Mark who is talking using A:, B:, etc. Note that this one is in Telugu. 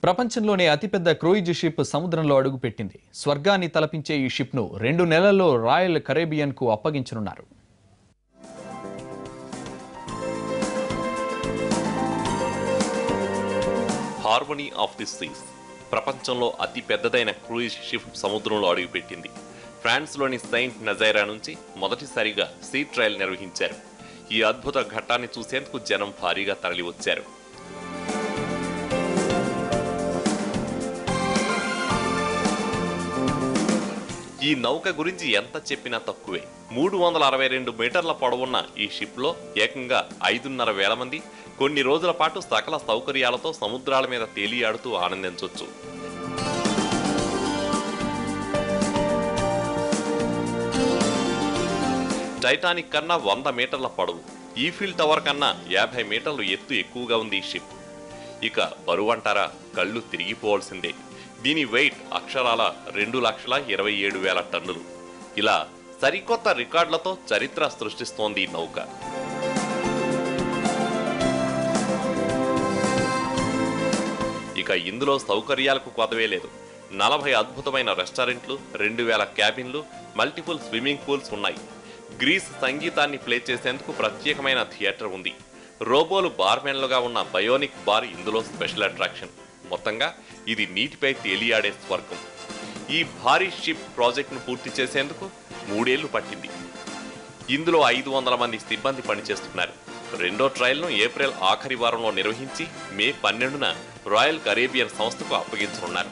A: ప్రపంచంలోనే అతిపెద్ద క్రూయిజ్ షిప్ సముద్రంలో అడుగుపెట్టింది. స్వర్గాన్ని తలపించే ఈ షిప్ను 2 నెలల్లో రాయల్ కరేబియన్కు అప్పగించనున్నారు.
B: హార్మనీ ఆఫ్ ది సీస్ ప్రపంచంలో అతి పెద్దదైన క్రూయిజ్ షిప్ సముద్రంలో అడుగుపెట్టింది. ఫ్రాన్స్లోని సెయింట్ నజైరా నుంచి మొదటిసారిగా సీ ట్రయల్ నిర్వహించారు. ఈ అద్భుత ఘట్టాన్ని చూసేందుకు జనం భారీగా తరలివచ్చారు. ఈ నౌక గురించి ఎంత చెప్పినా తక్కువే. 362 మీటర్ల పొడవున్న ఈ షిప్లో ఏకంగా 5.5 వేల మంది కొన్ని రోజుల పాటు సకల సౌకర్యాలతో సముద్రాల మీద తేలియాడుతూ ఆనందించవచ్చు. టైటానిక్ కన్నా 100 మీటర్ల పొడవు, ఈఫిల్ టవర్ కన్నా 50 మీటర్లు ఎత్తు ఎక్కువగా ఉంది ఈ షిప్. ఇక బరువు అంటారా, కళ్ళు తిరిగిపోవాల్సిందే. దీని వెయిట్ అక్షరాల 2,27,000 టన్నులు. ఇలా సరికొత్త రికార్డులతో చరిత్ర సృష్టిస్తోంది ఈ నౌక. ఇక ఇందులో సౌకర్యాలకు కొదవే లేదు. 40 అద్భుతమైన రెస్టారెంట్లు, 2,000 క్యాబిన్లు, మల్టిపుల్ స్విమ్మింగ్ పూల్స్ ఉన్నాయి. గ్రీస్ సంగీతాన్ని ప్లే చేసేందుకు ప్రత్యేకమైన థియేటర్ ఉంది. రోబోలు బార్మెన్లుగా ఉన్న బయోనిక్ బార్ ఇందులో స్పెషల్ అట్రాక్షన్. మొత్తంగా ఇది నీటిపై తేలియాడే స్వర్గం. ఈ భారీ షిప్ ప్రాజెక్టును పూర్తి చేసేందుకు 3 ఏళ్లు పట్టింది. ఇందులో 500 మంది సిబ్బంది పనిచేస్తున్నారు. రెండో ట్రయల్ను ఏప్రిల్ ఆఖరి వారంలో నిర్వహించి మే 12న రాయల్ కరేబియన్ సంస్థకు అప్పగించనున్నారు.